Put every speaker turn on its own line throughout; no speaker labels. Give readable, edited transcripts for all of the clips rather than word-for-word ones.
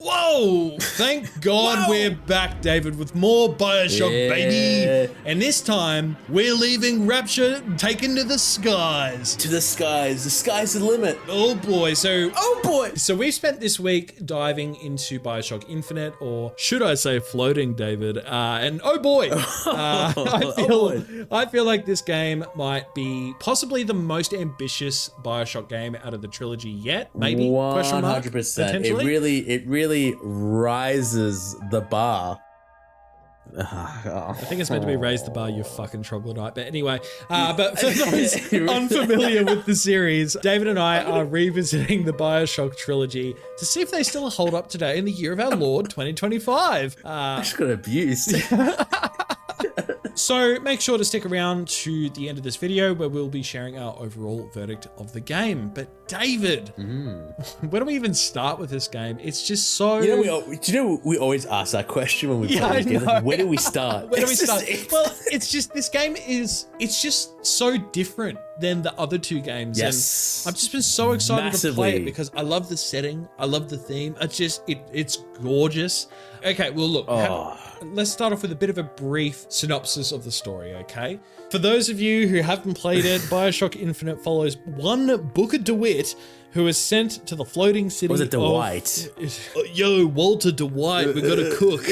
Whoa! Thank God we're back, David, with more BioShock, baby. And this time, we're leaving Rapture, taken to the skies.
To the skies. The sky's the limit.
Oh boy. So we've spent this week diving into BioShock Infinite, or should I say floating, David. And oh boy, I feel like this game might be possibly the most ambitious BioShock game out of the trilogy yet. Maybe?
100%. It really rises the bar.
I think it's meant to be raise the bar, you fucking troglodyte. But anyway, but for those unfamiliar with the series, David and I are revisiting the BioShock trilogy to see if they still hold up today in the year of our Lord 2025.
I just got abused.
So make sure to stick around to the end of this video where we'll be sharing our overall verdict of the game. But David, where do we even start with this game? It's just so...
we always ask that question when we play together. Where do we start?
Well, it's just, this game it's just so different than the other two games.
Yes.
And I've just been so excited to play it because I love the setting. I love the theme. It's gorgeous. Okay, well look, let's start off with a bit of a brief synopsis of the story, okay? For those of you who haven't played it, BioShock Infinite follows one Booker DeWitt who is sent to the floating city.
Was it Dwight?
Yo, Walter Dwight, we gotta cook.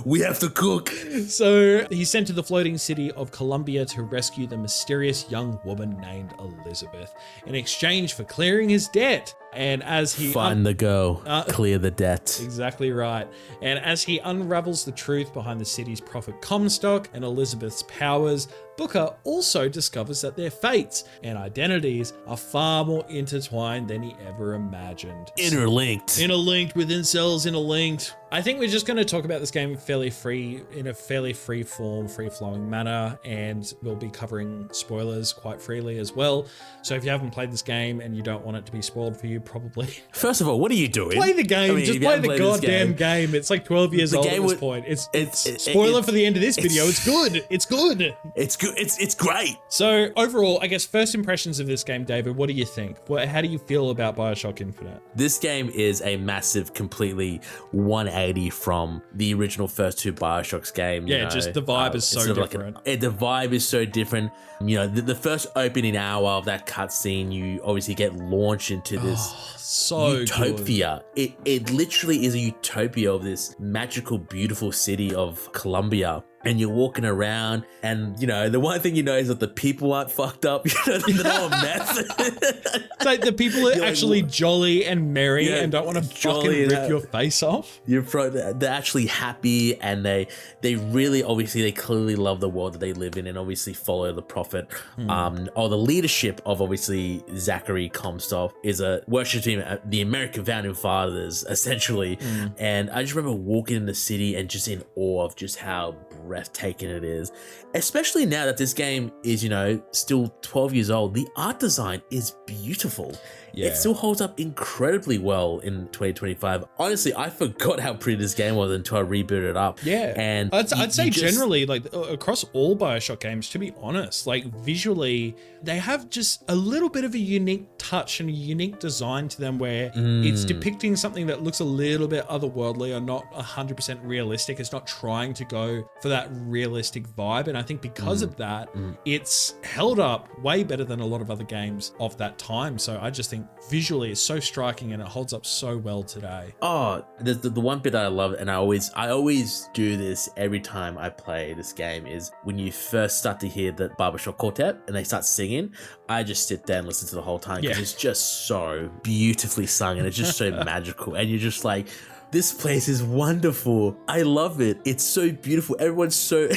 We have to cook.
So he's sent to the floating city of Columbia to rescue the mysterious young woman named Elizabeth in exchange for clearing his debt. And as he
find the girl, clear the debt.
Exactly right. And as he unravels the truth behind the city's profit Comstock and Elizabeth's powers, Booker also discovers that their fates and identities are far more intertwined than he ever imagined.
Interlinked
within cells, interlinked. I think we're just going to talk about this game in a fairly free form, free flowing manner, and we'll be covering spoilers quite freely as well. So if you haven't played this game and you don't want it to be spoiled for you, probably.
First of all, what are you doing?
Play the game. Just play the goddamn game. It's like 12 years old at this point. It's spoiler for the end of this video. It's good. It's good.
It's good. It's great.
So overall, I guess first impressions of this game, David, what do you think? How do you feel about BioShock Infinite?
This game is a massive, completely 180 from the original first two BioShock's game.
Just the vibe is so different.
The vibe is so different. You know, the first opening hour of that cutscene, you obviously get launched into this utopia. It literally is a utopia of this magical, beautiful city of Columbia. And you're walking around, and the one thing is that the people aren't fucked up. They're not a mess.
It's like the people are actually jolly and merry and don't want to fucking rip your face off.
They're actually happy, and they really, obviously, they clearly love the world that they live in, and obviously follow the prophet. Or the leadership of obviously Zachary Comstock is a worship team, the American founding fathers, essentially. And I just remember walking in the city and just in awe of just how breathtaking it is, especially now that this game is still 12 years old. The art design is beautiful. It still holds up incredibly well in 2025. Honestly, I forgot how pretty this game was until I rebooted it up. And
I'd say generally, like across all BioShock games, to be honest, like visually, they have just a little bit of a unique touch and a unique design to them where it's depicting something that looks a little bit otherworldly or not 100% realistic. It's not trying to go for that realistic vibe. And I think because of that, it's held up way better than a lot of other games of that time. So I just think visually it's so striking and it holds up so well today.
The one bit that I love, and I always do this every time I play this game, is when you first start to hear the barbershop quartet and they start singing, I just sit there and listen to the whole time because it's just so beautifully sung and it's just so magical, and you're just like, this place is wonderful. I love it. It's so beautiful. Everyone's so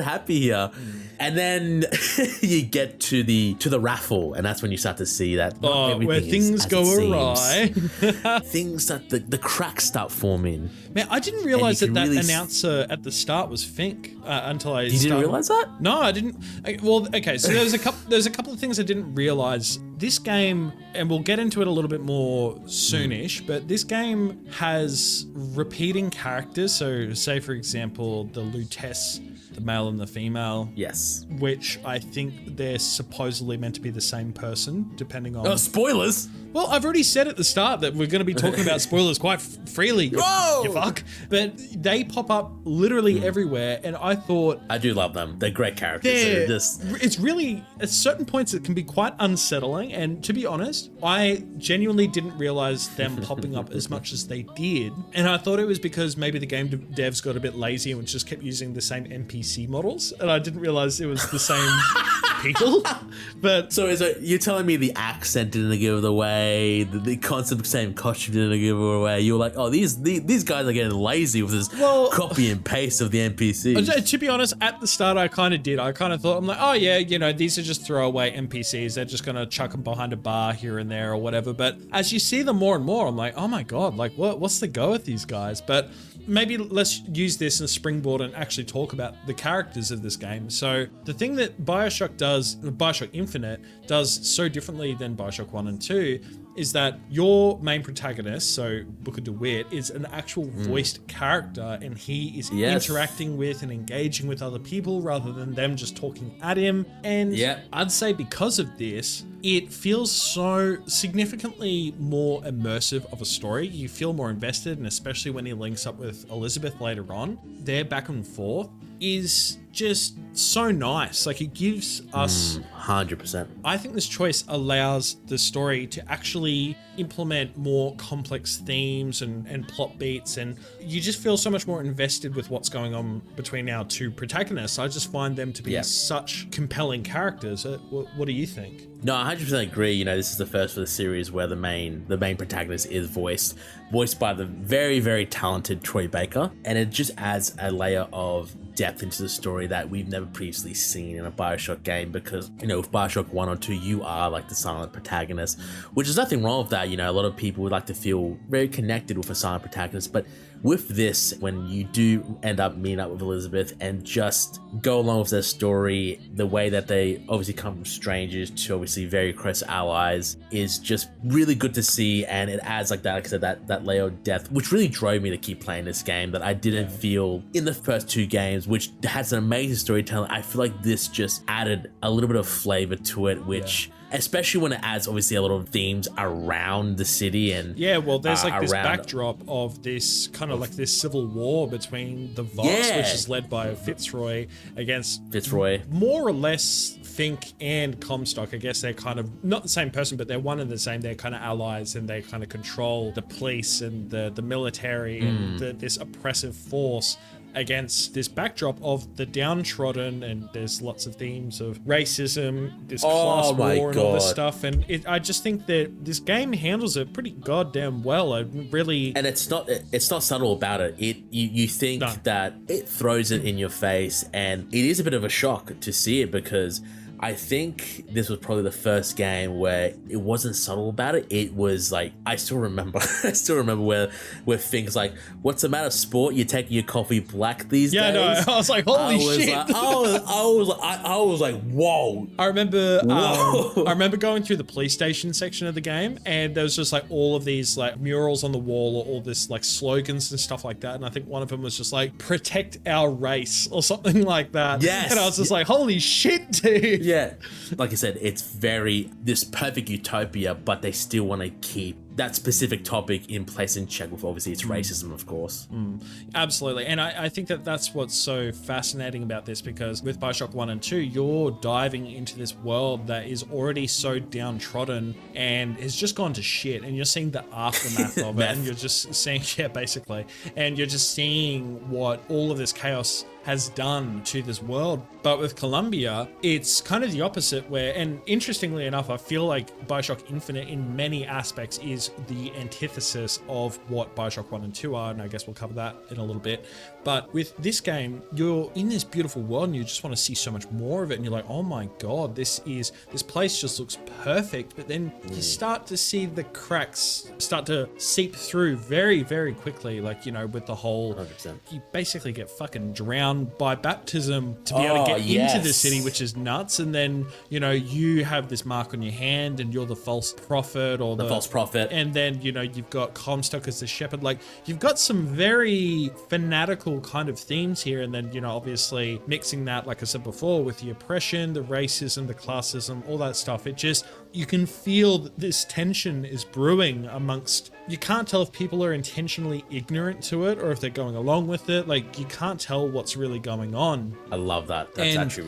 happy here. And then you get to the raffle, and that's when you start to see that
where things go awry.
The cracks start forming.
Man, I didn't realize that announcer at the start was Fink until I.
You didn't realize that?
No, I didn't. Well, okay. So there's a couple of things I didn't realize. This game, and we'll get into it a little bit more soonish, but this game has repeating characters. So, say for example, the Lutece the male and the female.
Yes.
Which I think they're supposedly meant to be the same person, depending on...
Oh, spoilers!
Well, I've already said at the start that we're going to be talking about spoilers quite freely, you fuck. But they pop up literally everywhere, and I thought...
I do love them. They're great characters.
It's really, at certain points, it can be quite unsettling, and to be honest, I genuinely didn't realize them popping up as much as they did, and I thought it was because maybe the game devs got a bit lazy and just kept using the same NPC models, and I didn't realize it was the same people. But
so you're telling me the accent didn't give it away, the concept of same costume didn't give it away? You were like, oh, these guys are getting lazy with this copy and paste of the NPCs.
To be honest, at the start I kind of did. I kind of thought, I'm like, oh yeah, you know, these are just throwaway NPCs. They're just gonna chuck them behind a bar here and there or whatever. But as you see them more and more, I'm like, oh my god, like what's the go with these guys? But maybe let's use this as a springboard and actually talk about the characters of this game. So the thing that BioShock Infinite does so differently than BioShock 1 and 2 is that your main protagonist, so Booker DeWitt, is an actual voiced character, and he is interacting with and engaging with other people rather than them just talking at him. And I'd say because of this, it feels so significantly more immersive of a story. You feel more invested, and especially when he links up with Elizabeth later on, their back and forth is just so nice. Like, it gives us
100%.
I think this choice allows the story to actually implement more complex themes and plot beats, and you just feel so much more invested with what's going on between our two protagonists. I just find them to be such compelling characters. What do you think?
No, I 100% agree. You know, this is the first for the series where the main protagonist is voiced by the very, very talented Troy Baker, and it just adds a layer of depth into the story that we've never previously seen in a BioShock game, because, you know, with BioShock 1 or 2, you are like the silent protagonist, which is nothing wrong with that. You know, a lot of people would like to feel very connected with a silent protagonist, but with this, when you do end up meeting up with Elizabeth and just go along with their story, the way that they obviously come from strangers to obviously very close allies is just really good to see, and it adds, like I said, that layer of depth, which really drove me to keep playing this game that I didn't feel in the first two games, which has an amazing storytelling. I feel like this just added a little bit of flavor to it, which... especially when it adds obviously a lot of themes around the city and
there's like this backdrop of this kind of like this civil war between the Vox, which is led by Fitzroy, against more or less Fink and Comstock. I guess they're kind of not the same person, but they're one and the same. They're kind of allies, and they kind of control the police and the military and this oppressive force against this backdrop of the downtrodden, and there's lots of themes of racism, this class war and all this stuff, and I just think that this game handles it pretty goddamn well. And it's
not subtle about it. You think that it throws it in your face, and it is a bit of a shock to see it, because I think this was probably the first game where it wasn't subtle about it. It was like, I still remember where things like, what's the matter, sport? You're taking your coffee black these days?
No, I was like, holy shit.
I was like, whoa.
I remember going through the police station section of the game, and there was just like all of these like murals on the wall, or all this like slogans and stuff like that. And I think one of them was just like, protect our race, or something like that.
Yes.
And I was just like, holy shit, dude.
Yeah, like I said, it's this perfect utopia, but they still want to keep that specific topic in place and check with obviously its racism, of course.
Absolutely. And I think that that's what's so fascinating about this, because with BioShock 1 and 2, you're diving into this world that is already so downtrodden and has just gone to shit, and you're seeing the aftermath of it, and you're just seeing, basically, and you're just seeing what all of this chaos has done to this world. But with Columbia, it's kind of the opposite, where, and interestingly enough, I feel like BioShock Infinite in many aspects is the antithesis of what BioShock 1 and 2 are, and I guess we'll cover that in a little bit. But with this game, you're in this beautiful world and you just want to see so much more of it, and you're like, oh my god, this place just looks perfect. But then you start to see the cracks start to seep through very, very quickly, like, you know, with the whole
100%.
You basically get fucking drowned down by baptism to be able to get into the city, which is nuts. And then, you know, you have this mark on your hand and you're the false prophet or the
false prophet.
And then, you know, you've got Comstock as the shepherd. Like, you've got some very fanatical kind of themes here. And then, you know, obviously mixing that, like I said before, with the oppression, the racism, the classism, all that stuff. It just, you can feel that this tension is brewing amongst, you can't tell if people are intentionally ignorant to it or if they're going along with it. Like, you can't tell what's really going on.
I love that. That's a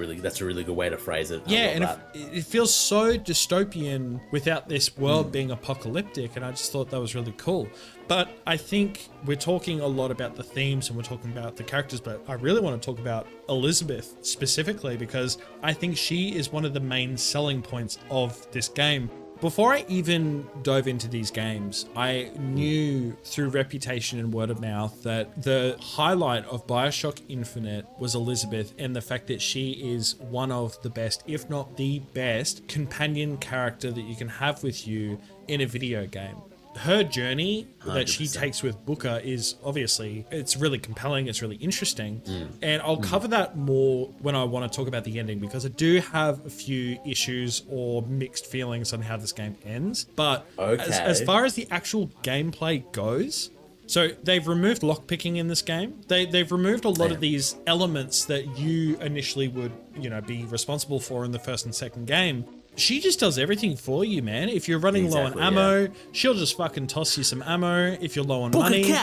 really good way to phrase it.
Yeah, and it feels so dystopian without this world being apocalyptic, and I just thought that was really cool. But I think we're talking a lot about the themes and we're talking about the characters, but I really want to talk about Elizabeth specifically because I think she is one of the main selling points of this game. Before I even dove into these games, I knew through reputation and word of mouth that the highlight of BioShock Infinite was Elizabeth and the fact that she is one of the best, if not the best, companion character that you can have with you in a video game. Her journey that
100%.
she takes with Booker is obviously, it's really compelling, it's really interesting. And I'll cover that more when I want to talk about the ending because I do have a few issues or mixed feelings on how this game ends. But as far as the actual gameplay goes, so they've removed lockpicking in this game. They've removed a lot of these elements that you initially would, you know, be responsible for in the first and second game. She just does everything for you, man. If you're running low on ammo, she'll just fucking toss you some ammo. If you're low on money,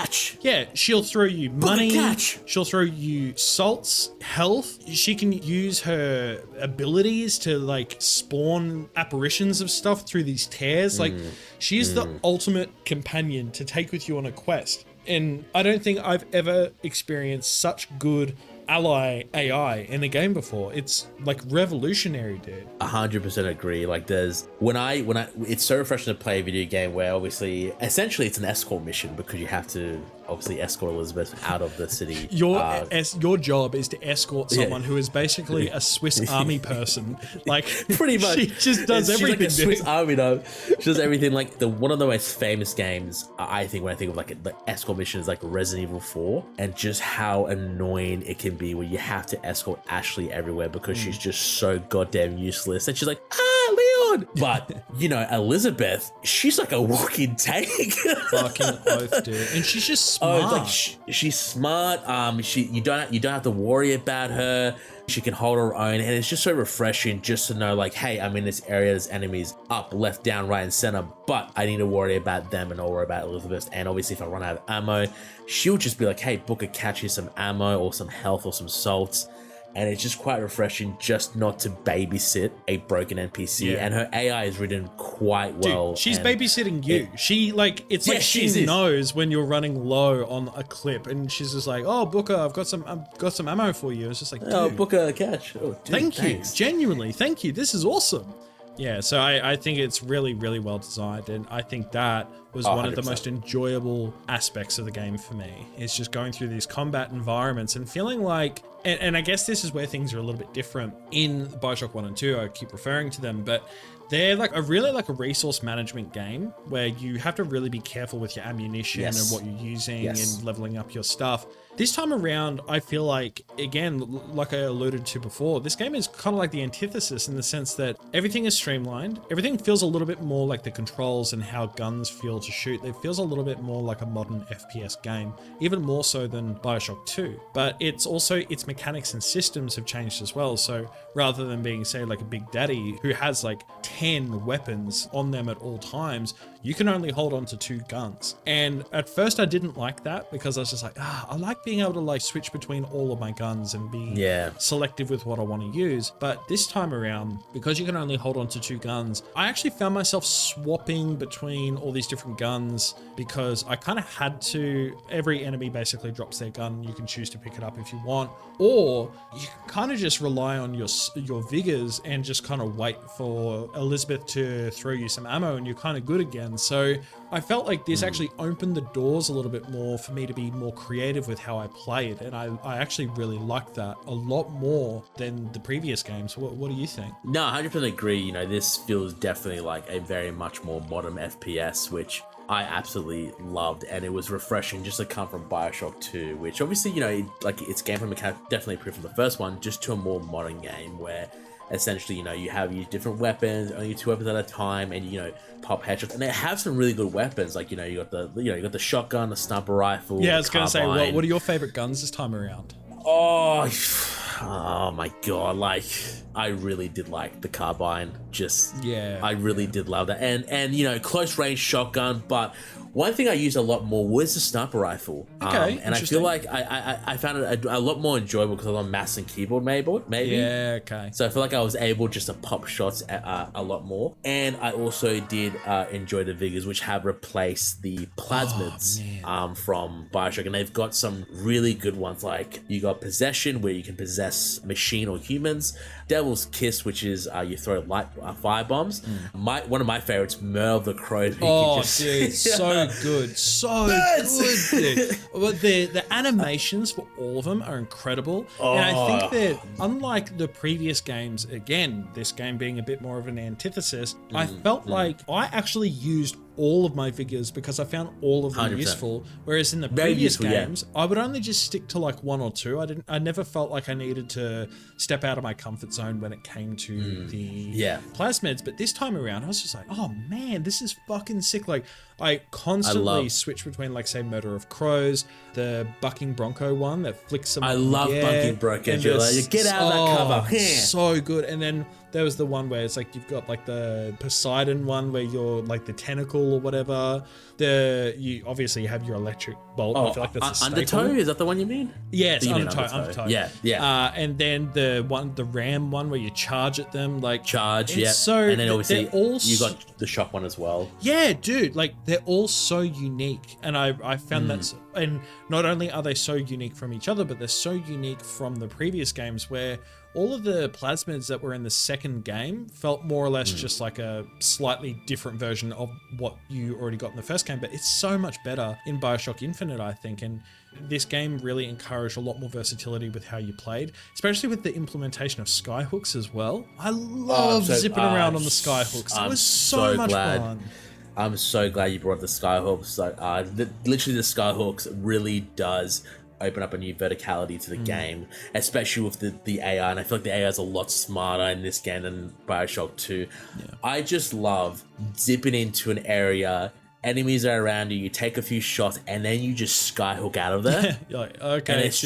she'll throw you money. She'll throw you salts, health. She can use her abilities to like spawn apparitions of stuff through these tears. Like, she's the ultimate companion to take with you on a quest. And I don't think I've ever experienced such good ally AI in a game before. It's like revolutionary, dude.
100% agree. Like when I it's so refreshing to play a video game where obviously essentially it's an escort mission because you have to obviously escort Elizabeth out of the city.
Your job is to escort someone who is basically a Swiss army person. Like,
pretty much.
She just does everything.
She's like a Swiss army, though. She does everything. Like one of the most famous games, I think, when I think of like the escort mission is like Resident Evil 4, and just how annoying it can be where you have to escort Ashley everywhere because she's just so goddamn useless. And she's like, Leon. But you know, Elizabeth, she's like a walking tank.
Fucking oath, dude. And she's just smart.
Like she's smart. You don't have to worry about her. She can hold her own, and it's just so refreshing just to know, like, hey, I'm in this area, there's enemies up, left, down, right, and center, but I need to worry about them and not worry about Elizabeth. And obviously, if I run out of ammo, she'll just be like, hey, Booker, catch you some ammo or some health or some salts. And it's just quite refreshing just not to babysit a broken NPC. Yeah. And her AI is written quite well.
Dude, she's babysitting you. She she knows when you're running low on a clip, and she's just like, "Oh, Booker, I've got some ammo for you." It's just like,
"Oh, Booker, catch!" Oh, dude,
thank you, genuinely, thank you. This is awesome. Yeah, so I think it's really, really well designed, and I think that was one of the most enjoyable aspects of the game for me. It's just going through these combat environments and feeling like, and I guess this is where things are a little bit different in BioShock 1 and 2, I keep referring to them, but they're like a resource management game where you have to really be careful with your ammunition and what you're using and leveling up your stuff. This time around, I feel like, again, like I alluded to before, this game is kind of like the antithesis in the sense that everything is streamlined. Everything feels a little bit more like the controls and how guns feel to shoot. It feels a little bit more like a modern FPS game, even more so than BioShock 2. But it's also, its mechanics and systems have changed as well. So rather than being, say, like a Big Daddy who has like 10 weapons on them at all times, you can only hold on to 2 guns. And at first I didn't like that because I was just like, I like being able to like switch between all of my guns and be selective with what I want to use. But this time around, because you can only hold on to 2 guns, I actually found myself swapping between all these different guns because I kind of had to. Every enemy basically drops their gun. You can choose to pick it up if you want, or you can kind of just rely on your vigors and just kind of wait for Elizabeth to throw you some ammo and you're kind of good again. So I felt like this actually opened the doors a little bit more for me to be more creative with how I played, and I actually really liked that a lot more than the previous games. What do you think?
No, 100% agree. You know, this feels definitely like a very much more modern FPS, which I absolutely loved, and it was refreshing just to come from BioShock 2, which obviously, its gameplay mechanic definitely improved from the first one, just to a more modern game where essentially, you have your different weapons, only 2 weapons at a time, and pop headshots, and they have some really good weapons. Like you got the shotgun, the sniper rifle.
Yeah, I was gonna say,
carbine.
what are your favorite guns this time around?
Oh my god! Like I really did like the carbine. I really did love that, and close range shotgun, but. One thing I used a lot more was the sniper rifle.
Okay,
and I feel like I found it a lot more enjoyable because I was on mouse and keyboard, maybe.
Yeah, okay.
So I feel like I was able just to pop shots a lot more. And I also did enjoy the Vigors, which have replaced the plasmids from BioShock. And they've got some really good ones. Like you got Possession, where you can possess machine or humans. Devil's Kiss, which is you throw light fire bombs. One of my favorites, Merle the Crow.
Dude, so good, dude. But the animations for all of them are incredible, and I think that unlike the previous games, again, this game being a bit more of an antithesis, I felt like I actually used all of my figures because I found all of them 100%. Useful, whereas in the previous games I would only just stick to like 1 or 2. I never felt like I needed to step out of my comfort zone when it came to the plasmids, but this time around I was just like, oh man, this is fucking sick. Like I constantly switch between, like, say, Murder of Crows, the Bucking Bronco one that flicks them.
I love Bucking Bronco. You get out of that cover.
So good. And then there was the one where it's like you've got like the Poseidon one where you're like the tentacle or whatever. You obviously have your electric bolt. I feel like that's a
Undertow? Is that the one you mean?
Yes, Undertow.
Yeah.
And then the ram one where you charge at them, like So
and then obviously you got the shock one as well.
Yeah, dude. Like they're all so unique, and I found that's. And not only are they so unique from each other, but they're so unique from the previous games where all of the plasmids that were in the second game felt more or less just like a slightly different version of what you already got in the first game. But it's so much better in BioShock Infinite, I think. And this game really encouraged a lot more versatility with how you played, especially with the implementation of skyhooks as well. I love zipping around on the skyhooks. It was so much fun.
I'm so glad you brought the skyhooks. Literally, the skyhooks really does open up a new verticality to the game, especially with the AI. And I feel like the AI is a lot smarter in this game than BioShock 2. Yeah. I just love zipping into an area. Enemies are around you. You take a few shots, and then you just skyhook out of there.
You're like, okay,
and it's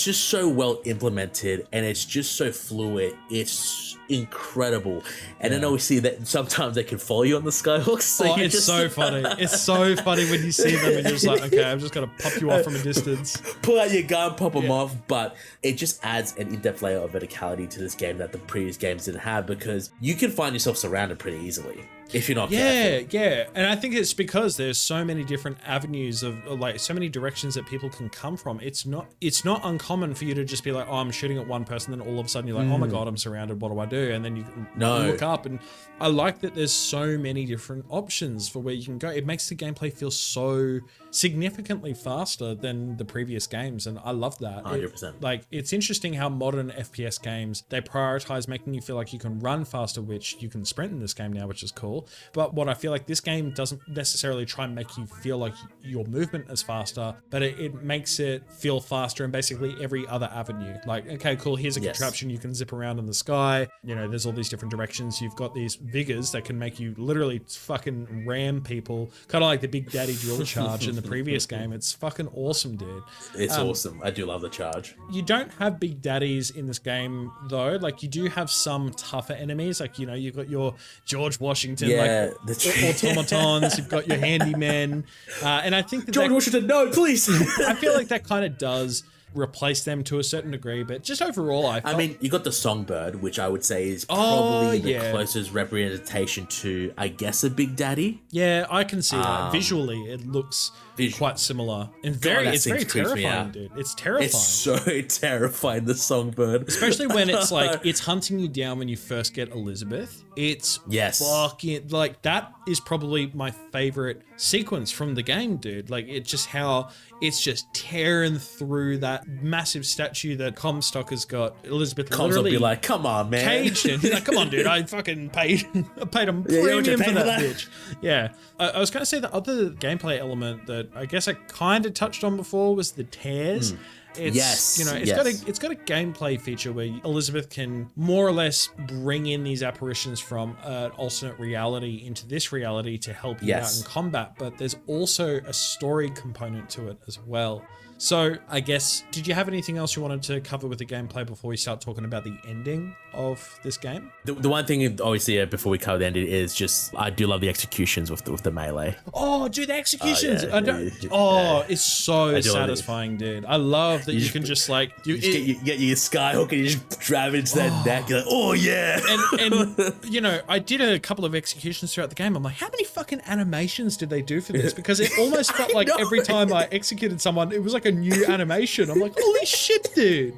just so well implemented, and it's just so fluid. It's incredible. And then obviously that sometimes they can follow you on the skyhooks. So
it's so funny. It's so funny when you see them and you're just like, okay, I'm just gonna pop you off from a distance.
Pull out your gun, pop them off. But it just adds an in-depth layer of verticality to this game that the previous games didn't have, because you can find yourself surrounded pretty easily if you're not careful.
Yeah. And I think it's because there's so many different avenues of, like, so many directions that people can come from. It's not uncommon for you to just be like, oh, I'm shooting at one person, then all of a sudden you're like, oh my god, I'm surrounded, what do I do? And then you look up, and I like that there's so many different options for where you can go. It makes the gameplay feel so significantly faster than the previous games, and I love that.
100%.
It's interesting how modern FPS games, they prioritize making you feel like you can run faster, which you can sprint in this game now, which is cool. But what I feel like this game doesn't necessarily try and make you feel like your movement is faster, but it makes it feel faster in basically every other avenue. Like, okay, cool, here's a contraption, you can zip around in the sky. There's all these different directions. You've got these vigors that can make you literally fucking ram people, kind of like the Big Daddy drill charge in the previous game. It's fucking awesome, dude.
It's awesome. I do love the charge.
You don't have Big Daddies in this game though. Like, you do have some tougher enemies. Like, you've got your George Washington, the automatons. You've got your handymen, and I think that
George Washington, no, please.
I feel like that kind of does replace them to a certain degree, but just overall, I mean,
you got the Songbird, which I would say is probably the closest representation to, I guess, a Big Daddy.
Yeah, I can see that. Visually, it looks quite similar. And it's very terrifying, dude. It's terrifying.
It's so terrifying, the Songbird.
Especially when it's like, it's hunting you down when you first get Elizabeth. It's fucking, like, that is probably my favorite sequence from the game, dude. Like, it's just how it's just tearing through that that massive statue that Comstock has got. Elizabeth
Comstock
literally
be like, come on, man.
caged him. He's like, come on, dude, I fucking paid him premium for that bitch. Yeah. I was going to say the other gameplay element that I guess I kind of touched on before was the tears. It's, it's got a gameplay feature where Elizabeth can more or less bring in these apparitions from an alternate reality into this reality to help you out in combat, but there's also a story component to it as well. So I guess, did you have anything else you wanted to cover with the gameplay before we start talking about the ending of this game?
The one thing, obviously, before we cover the ending is just, I do love the executions with the melee.
Oh, dude, the executions. It's so satisfying, dude. I love that you can just like...
You get your skyhook and you just drive it into that neck. You're like, oh, yeah.
And I did a couple of executions throughout the game. I'm like, how many fucking animations did they do for this? Because it almost felt like every time I executed someone, it was like a new animation. I'm like, holy shit, dude.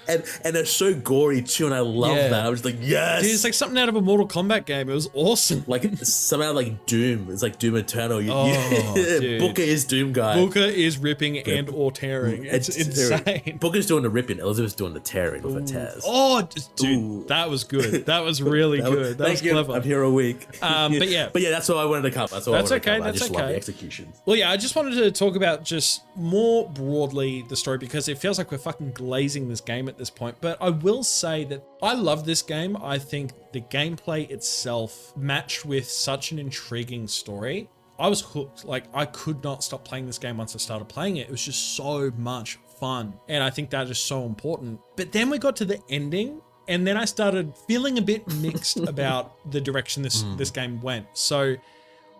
And they're so gory too, and I love that. I was like, yes.
Dude, it's like something out of a Mortal Kombat game. It was awesome.
Like somehow like Doom. It's like Doom Eternal. Booker is Doom guy.
Booker is ripping and or tearing. It's insane.
Booker's doing the ripping. Elizabeth's doing the tearing with her tears.
Oh, dude, that was good. That was really good. That was clever.
I'm here a week.
But yeah,
that's what I wanted to cover. That's
okay.
I just love the executions.
Well, yeah, I just wanted to talk about just more broadly the story because it feels like we're fucking glazing this game at this point. But I will say that I love this game. I think the gameplay itself matched with such an intriguing story. I was hooked. Like, I could not stop playing this game once I started playing it. It was just so much fun. And I think that is so important. But then we got to the ending, and then I started feeling a bit mixed about the direction this game went. So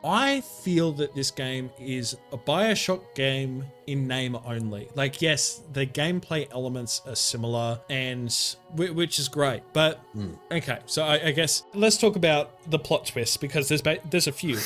I feel that this game is a BioShock game in name only. Like, yes, the gameplay elements are similar, and which is great. But okay, so I guess let's talk about the plot twists because there's a few.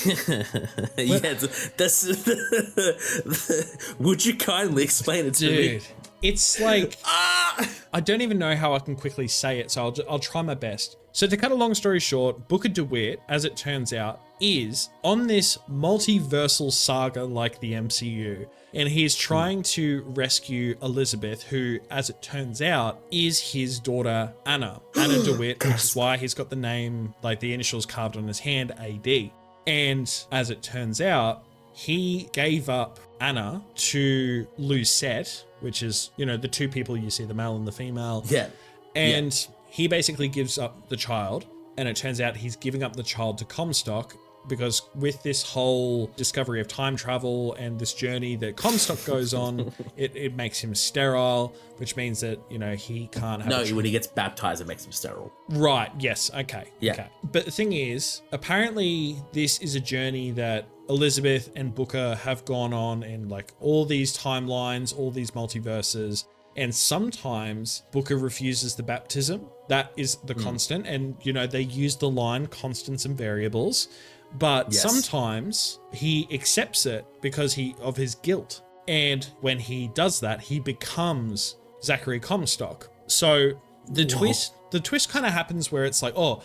Would you kindly explain it to me?
It's like I don't even know how I can quickly say it, so I'll try my best. So to cut a long story short, Booker DeWitt, as it turns out, is on this multiversal saga like the MCU, and he's trying to rescue Elizabeth, who, as it turns out, is his daughter Anna DeWitt, which is why he's got the name, like the initials carved on his hand, AD. And as it turns out, he gave up Anna to Lucette, which is, the two people you see, the male and the female.
Yeah.
And he basically gives up the child, and it turns out he's giving up the child to Comstock because with this whole discovery of time travel and this journey that Comstock goes on, it makes him sterile, which means that, he can't have
No, when he gets baptized, it makes him sterile.
Right, yes, okay.
Yeah.
Okay. But the thing is, apparently this is a journey that Elizabeth and Booker have gone on in like all these timelines, all these multiverses, and sometimes Booker refuses the baptism. That is the constant. And, they use the line constants and variables. But sometimes he accepts it because of his guilt. And when he does that, he becomes Zachary Comstock. So the twist kind of happens where it's like, oh,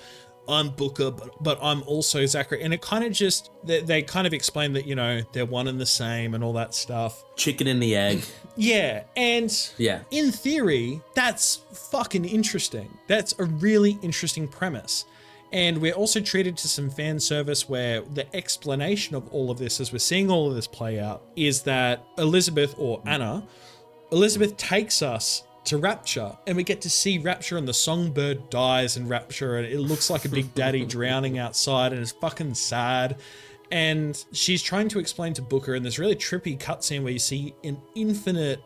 I'm Booker, but I'm also Zachary. And it kind of just, they kind of explain that, they're one and the same and all that stuff.
Chicken and the egg.
Yeah. And in theory, that's fucking interesting. That's a really interesting premise. And we're also treated to some fan service where the explanation of all of this, as we're seeing all of this play out, is that Elizabeth takes us to Rapture, and we get to see Rapture, and the songbird dies in Rapture, and it looks like a big daddy drowning outside, and it's fucking sad. And she's trying to explain to Booker in this really trippy cutscene where you see an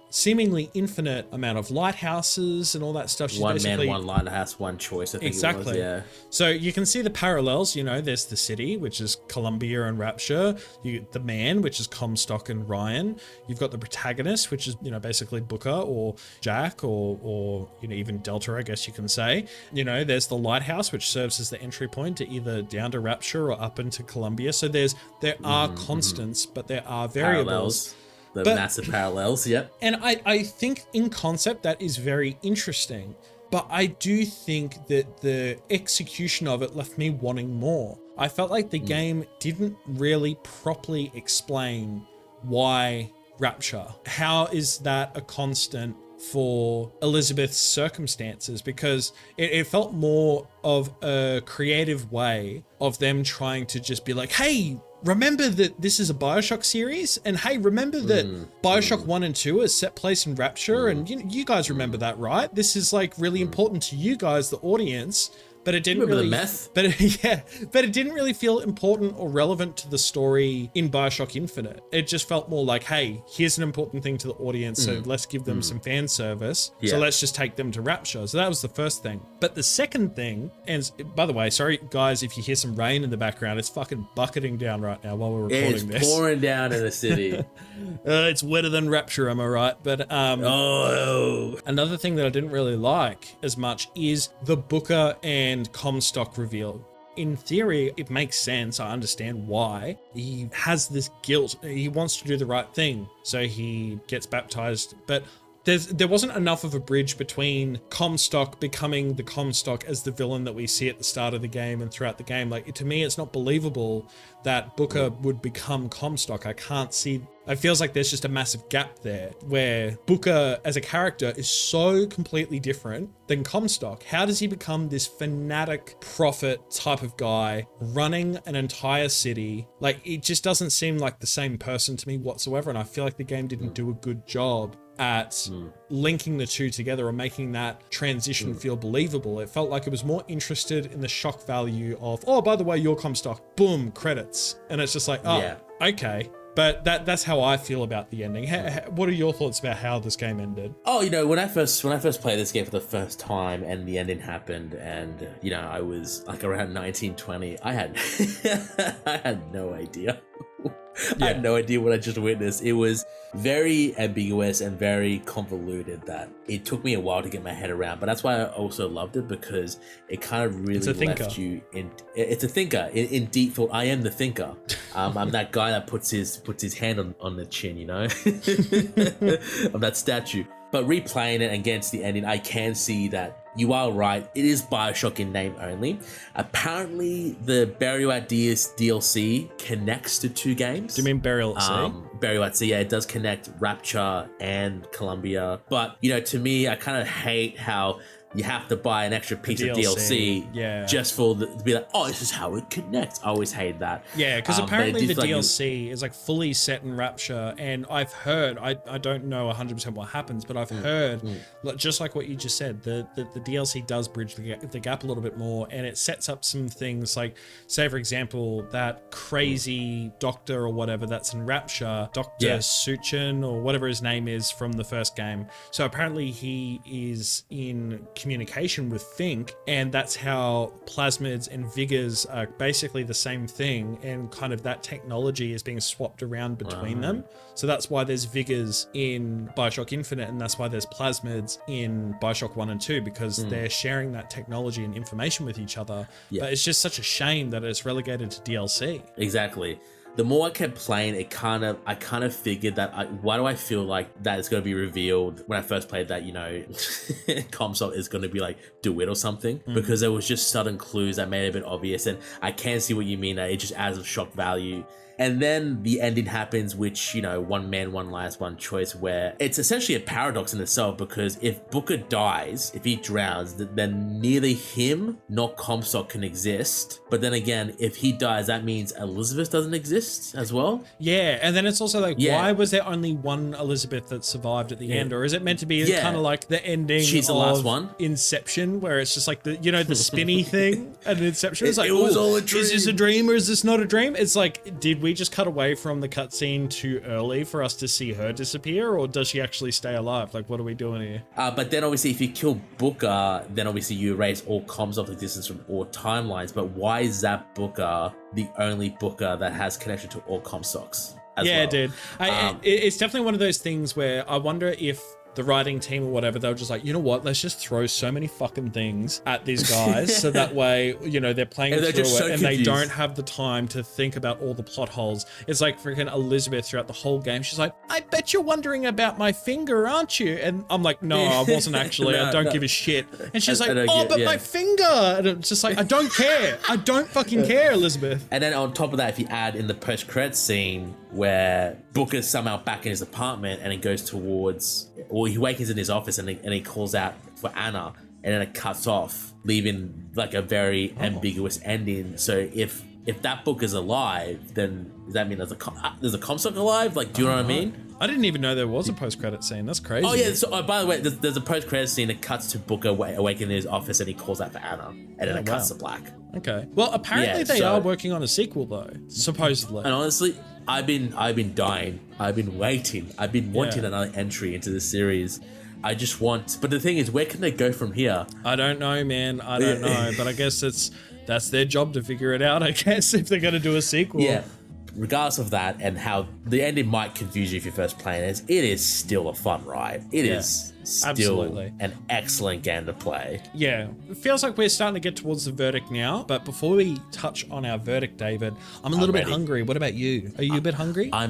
seemingly infinite amount of lighthouses and all that stuff. She's
one man, one lighthouse, one choice, I think
exactly.
It was, yeah.
So you can see the parallels, there's the city, which is Columbia and Rapture. The man, which is Comstock and Ryan. You've got the protagonist, which is, basically Booker or Jack or even Delta, I guess you can say. There's the lighthouse, which serves as the entry point to either down to Rapture or up into Columbia. So there are constants, but there are variables.
Massive parallels, yep.
And I think in concept that is very interesting, but I do think that the execution of it left me wanting more. I felt like the game didn't really properly explain why Rapture. How is that a constant for Elizabeth's circumstances, because it felt more of a creative way of them trying to just be like, hey, remember that this is a BioShock series? And hey, remember that BioShock 1 and 2 is set place in Rapture? And you guys remember that, right? This is like really important to you guys, the audience. But it didn't really, but it didn't really feel important or relevant to the story in BioShock Infinite. It just felt more like, hey, here's an important thing to the audience, so let's give them some fan service. So let's just take them to Rapture. So that was the first thing. But the second thing, and by the way, sorry guys if you hear some rain in the background, it's fucking bucketing down right now while we're recording this.
It's pouring down in the city.
It's wetter than Rapture, am I right? But another thing that I didn't really like as much is the Booker and Comstock reveal. In theory, it makes sense. I understand why. He has this guilt. He wants to do the right thing, so he gets baptized. But there wasn't enough of a bridge between Comstock becoming the Comstock as the villain that we see at the start of the game and throughout the game. Like, to me, it's not believable that Booker would become Comstock. I can't see. It feels like there's just a massive gap there where Booker as a character is so completely different than Comstock. How does he become this fanatic prophet type of guy running an entire city? Like, it just doesn't seem like the same person to me whatsoever. And I feel like the game didn't do a good job at linking the two together or making that transition feel believable. It felt like it was more interested in the shock value of, oh, by the way, you're Comstock, boom, credits. And it's just like, oh, okay. But that's how I feel about the ending. What are your thoughts about how this game ended?
Oh, when I first played this game for the first time and the ending happened, and I was like around 19, 20, I had I had no idea. I had no idea what I just witnessed. It was very ambiguous and very convoluted that it took me a while to get my head around. But that's why I also loved it, because it kind of really left you in. It's a thinker in deep thought. I am the thinker. I'm that guy that puts his hand on the chin, of that statue. But replaying it against the ending, I can see that you are right. It is BioShock in name only. Apparently, the Burial at DLC connects to two games.
Do you mean Burial at Sea?
Burial at Sea, yeah, it does connect Rapture and Columbia. But, to me, I kind of hate how you have to buy an extra piece of DLC just to be like, oh, this is how it connects. I always hate that.
Yeah, because apparently the DLC is like fully set in Rapture, and I've heard, I don't know 100% what happens, but I've heard, just like what you just said, the DLC does bridge the gap a little bit more, and it sets up some things like, say for example, that crazy doctor or whatever that's in Rapture, Dr. Suchin or whatever his name is from the first game. So apparently he is in communication with Think, and that's how plasmids and vigors are basically the same thing, and kind of that technology is being swapped around between them. So that's why there's vigors in BioShock Infinite, and that's why there's plasmids in BioShock 1 and 2, because they're sharing that technology and information with each other. But it's just such a shame that it's relegated to DLC.
Exactly. The more I kept playing, I kind of figured that why do I feel like that is going to be revealed when I first played that, Comstock is going to be like DeWitt or something, because there was just sudden clues that made it a bit obvious, and I can see what you mean, that it just adds a shock value. And then the ending happens, which, one man, one life, one choice, where it's essentially a paradox in itself, because if Booker dies, if he drowns, then neither him nor Comstock can exist. But then again, if he dies, that means Elizabeth doesn't exist as well.
Yeah, and then it's also like, why was there only one Elizabeth that survived at the end? Or is it meant to be kind of like the ending
She's the last one?
Inception, where it's just like the spinny thing at Inception? It's like,
it was all a dream.
Is this a dream or is this not a dream? It's like, did we just cut away from the cutscene too early for us to see her disappear, or does she actually stay alive? Like, what are we doing here?
But then obviously if you kill Booker, then obviously you erase all comms of existence from all timelines. But why is that Booker the only Booker that has connection to all Comstocks as well?
Dude. It's definitely one of those things where I wonder if the writing team or whatever, they were just like, you know what, let's just throw so many fucking things at these guys so that way, they're playing through it and they don't have the time to think about all the plot holes. It's like freaking Elizabeth throughout the whole game. She's like, I bet you're wondering about my finger, aren't you? And I'm like, no, I wasn't actually. I don't give a shit. And she's like, my finger. And it's just like, I don't care. I don't fucking care, Elizabeth.
And then on top of that, if you add in the post-credits scene where Booker's somehow back in his apartment and it goes towards or he wakens in his office and he calls out for Anna, and then it cuts off, leaving like a very ambiguous ending. So if that book is alive, then does that mean there's a Comstock alive? Like, do you know what I mean?
I didn't even know there was a post-credit scene. That's crazy.
Oh yeah. So by the way, there's a post-credit scene that cuts to Booker awakening in his office, and he calls out for Anna, and then it cuts to black.
Okay. Well, apparently they are working on a sequel though, supposedly.
And honestly, I've been dying. I've been waiting. I've been wanting another entry into the series. I just want. But the thing is, where can they go from here?
I don't know, man. I don't know. But I guess that's their job to figure it out, I guess, if they're going to do a sequel.
Yeah. Regardless of that and how the ending might confuse you if you're first playing it is still a fun ride. It is still an excellent game to play. Yeah.
It feels like we're starting to get towards the verdict now. But before we touch on our verdict, David, I'm a little bit hungry. What about you? Are you a bit hungry?
I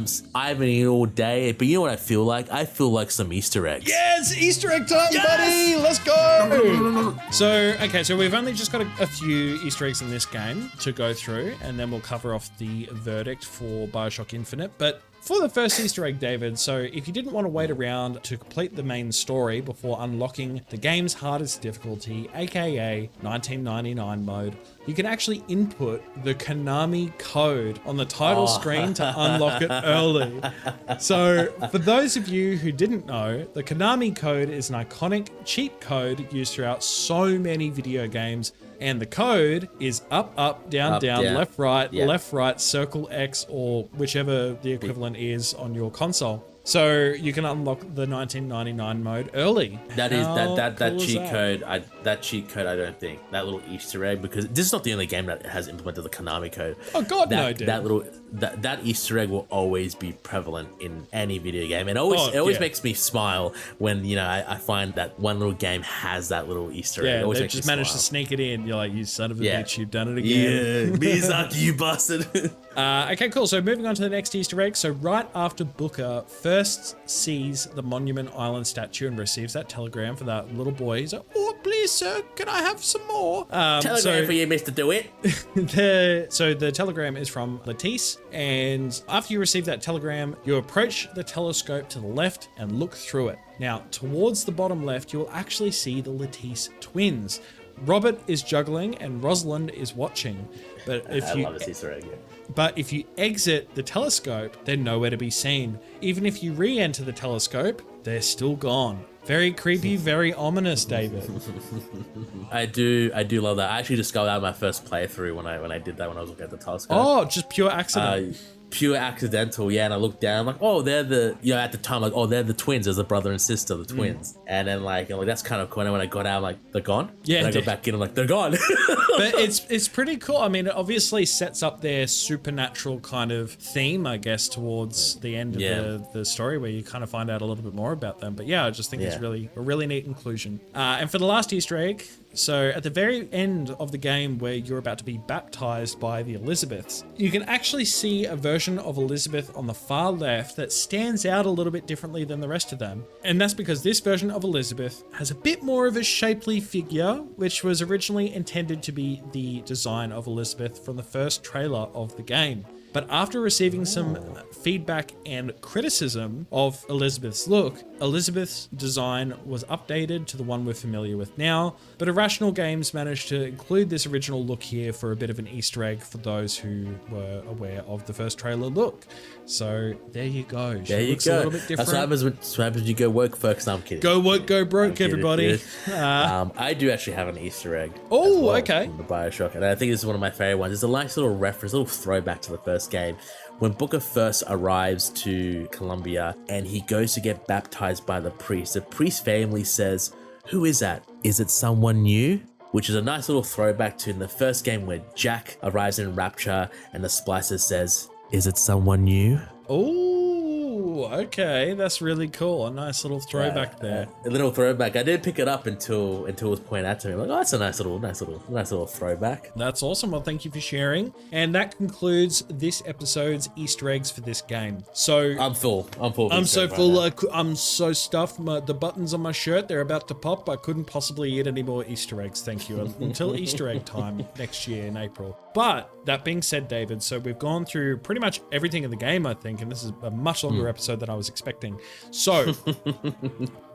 haven't eaten all day, but you know what I feel like? I feel like some Easter eggs.
Yes! Easter egg time, buddy! Let's go! So we've only just got a few Easter eggs in this game to go through, and then we'll cover off the verdict for BioShock Infinite. But for the first Easter egg, David, so if you didn't want to wait around to complete the main story before unlocking the game's hardest difficulty, aka 1999 mode, you can actually input the Konami code on the title screen to unlock it early. So for those of you who didn't know, the Konami code is an iconic cheat code used throughout so many video games. And the code is up, up, down, down, left, right, circle X, or whichever the equivalent is on your console. So you can unlock the 1999 mode early.
That cheat code. That cheat code. I don't think that little Easter egg, because this is not the only game that has implemented the Konami code.
Oh God, no, dude.
That Easter egg will always be prevalent in any video game, and it always makes me smile when I find that one little game has that little Easter egg.
Yeah, they just managed to sneak it in. You're like, you son of a bitch, you've done it again.
Yeah, Miyazaki, you bastard.
Okay, cool. So moving on to the next Easter egg. So right after Booker first sees the Monument Island statue and receives that telegram for that little boy, he's like, "Oh, please, sir, can I have some more?"
Telegram for you, Mr. DeWitt.
So the telegram is from Latisse, and after you receive that telegram, you approach the telescope to the left and look through it. Now, towards the bottom left, you will actually see the Latisse twins. Robert is juggling and Rosalind is watching. But
I love this Easter egg.
But if you exit the telescope, they're nowhere to be seen. Even if you re-enter the telescope, they're still gone. Very creepy, very ominous, David.
I do love that. I actually discovered that in my first playthrough when I did that when I was looking at the telescope.
Oh, just pure accident.
Pure accidental, yeah. And I looked down, I'm like, oh, they're the, at the time, like, oh, they're the twins. There's a brother and sister, the twins. And then, like, I'm like, that's kind of cool. And when I got out, I'm like, they're gone?
Yeah.
And I go back in, I'm like, they're gone.
But it's pretty cool. I mean, it obviously sets up their supernatural kind of theme, I guess, towards the end of the story, where you kind of find out a little bit more about them. But yeah, I just think it's a really neat inclusion. And for the last Easter egg, so at the very end of the game where you're about to be baptized by the Elizabeths, you can actually see a version of Elizabeth on the far left that stands out a little bit differently than the rest of them. And that's because this version of Elizabeth has a bit more of a shapely figure, which was originally intended to be the design of Elizabeth from the first trailer of the game. But after receiving some feedback and criticism of Elizabeth's look, Elizabeth's design was updated to the one we're familiar with now, but Irrational Games managed to include this original look here for a bit of an Easter egg for those who were aware of the first trailer look. So there you go.
There you go. A little bit different. That's what happens when you go work folks. No, I'm kidding.
Go work, go broke, everybody.
I do actually have an Easter egg.
Oh, okay.
From the BioShock, and I think this is one of my favorite ones. It's a nice little reference, a little throwback to the first game. When Booker first arrives to Columbia and he goes to get baptized by the priest family says, "Who is that? Is it someone new?" Which is a nice little throwback to in the first game where Jack arrives in Rapture and the Splicer says, "Is it someone new?"
Oh, okay. That's really cool. A nice little throwback there.
A little throwback. I didn't pick it up until it was pointed out to me. I'm like, oh, that's a nice little throwback.
That's awesome. Well, thank you for sharing. And that concludes this episode's Easter eggs for this game. So
I'm full.
I'm so full. I'm so stuffed. The buttons on my shirt, they're about to pop. I couldn't possibly eat any more Easter eggs. Thank you. Until Easter egg time next year in April. But that being said, David, so we've gone through pretty much everything in the game, I think, and this is a much longer episode episode than I was expecting. So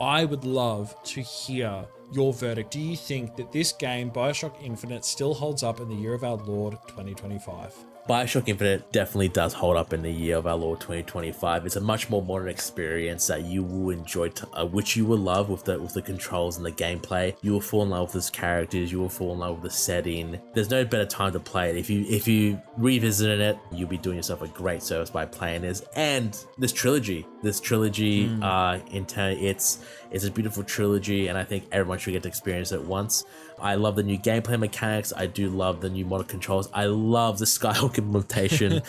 I would love to hear your verdict. Do you think that this game, BioShock Infinite, still holds up in the year of our Lord 2025?
BioShock Infinite definitely does hold up in the year of our Lord 2025. It's a much more modern experience that you will enjoy, which you will love with the controls and the gameplay. You will fall in love with its characters. You will fall in love with the setting. There's no better time to play it. If you revisited it, you'll be doing yourself a great service by playing this. And this trilogy, in turn, it's a beautiful trilogy, and I think everyone should get to experience it once. I love the new gameplay mechanics. I do love the new modern controls. I love the Skyhook implementation.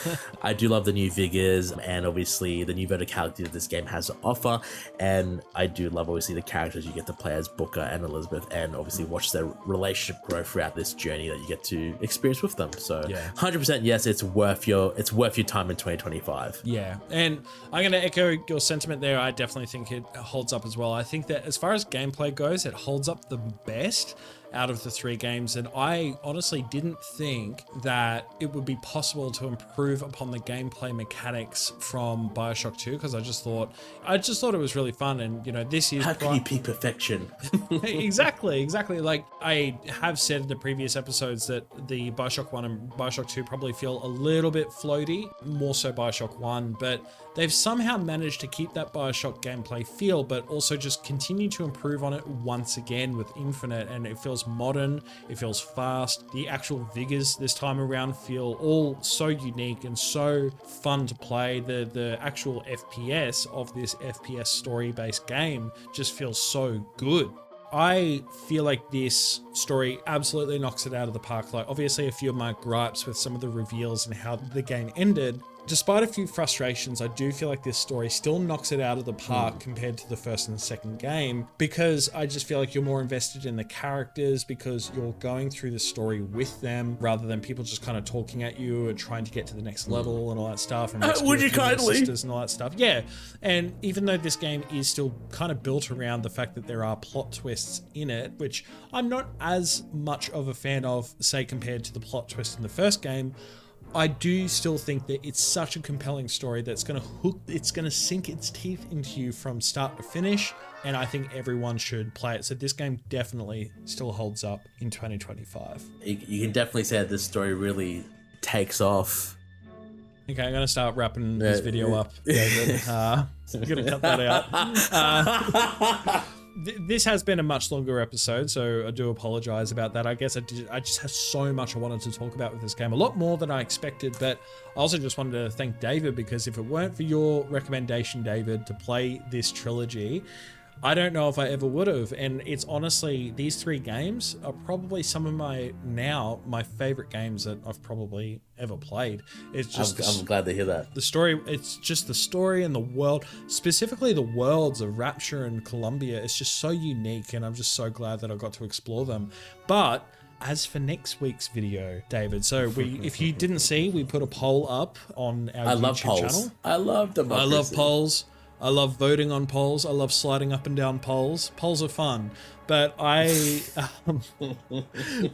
I do love the new vigors and obviously the new verticality that this game has to offer. And I do love obviously the characters you get to play as Booker and Elizabeth, and obviously watch their relationship grow throughout this journey that you get to experience with them. So 100% yes, it's worth your time in 2025.
Yeah, and I'm going to echo your sentiment there. I definitely think it holds up as well. I think that as far as gameplay goes, it holds up the best out of the three games, and I honestly didn't think that it would be possible to improve upon the gameplay mechanics from BioShock 2, because I just thought it was really fun. And you know, this is
how can you be perfection?
exactly like I have said in the previous episodes that the BioShock 1 and BioShock 2 probably feel a little bit floaty, more so BioShock 1, but they've somehow managed to keep that BioShock gameplay feel, but also just continue to improve on it once again with Infinite, and it feels modern, it feels fast. The actual vigors this time around feel all so unique and so fun to play. The actual FPS of this FPS story-based game just feels so good. I feel like this story absolutely knocks it out of the park. Like, obviously a few of my gripes with some of the reveals and how the game ended, despite a few frustrations, I do feel like this story still knocks it out of the park compared to the first and the second game, because I just feel like you're more invested in the characters, because you're going through the story with them rather than people just kind of talking at you and trying to get to the next level and all that stuff. And
would you kindly?
Sisters and all that stuff. Yeah. And even though this game is still kind of built around the fact that there are plot twists in it, which I'm not as much of a fan of, say, compared to the plot twist in the first game, I do still think that it's such a compelling story that's going to sink its teeth into you from start to finish, and I think everyone should play it. So this game definitely still holds up in 2025.
You can definitely say that this story really takes off.
Okay, I'm going to start wrapping this video up, David. I'm going to cut that out. This has been a much longer episode, so I do apologize about that. I guess I just have so much I wanted to talk about with this game, a lot more than I expected, but I also just wanted to thank David, because if it weren't for your recommendation, David, to play this trilogy, I don't know if I ever would have. And it's honestly, these three games are probably some of my favorite games that I've probably ever played. It's just
I'm glad to hear that.
The story, it's just the story and the world, specifically the worlds of Rapture and Columbia. It's just so unique, and I'm just so glad that I got to explore them. But as for next week's video, David, so if you didn't see, we put a poll up on our YouTube channel.
I love democracy.
I love polls. I love voting on polls. I love sliding up and down polls. Polls are fun. But we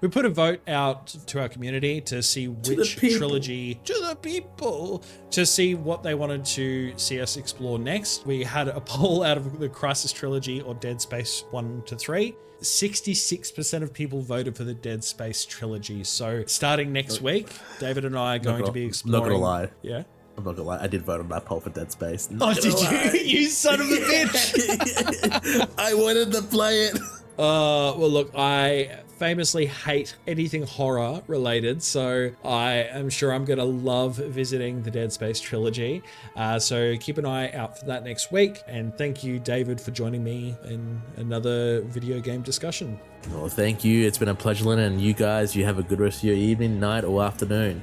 put a vote out to our community to see which trilogy, to the people, to see what they wanted to see us explore next. We had a poll out of the Crisis trilogy or Dead Space 1 to 3. 66% of people voted for the Dead Space trilogy. So starting next week, David and I are going to be exploring.
Not gonna lie.
Yeah.
I'm not gonna lie, I did vote on that poll for Dead Space.
Oh, did you? You son of a bitch!
I wanted to play it.
Well, look, I famously hate anything horror related, so I am sure I'm going to love visiting the Dead Space trilogy. So keep an eye out for that next week. And thank you, David, for joining me in another video game discussion.
Well, thank you. It's been a pleasure, Lennon. And you guys, you have a good rest of your evening, night, or afternoon.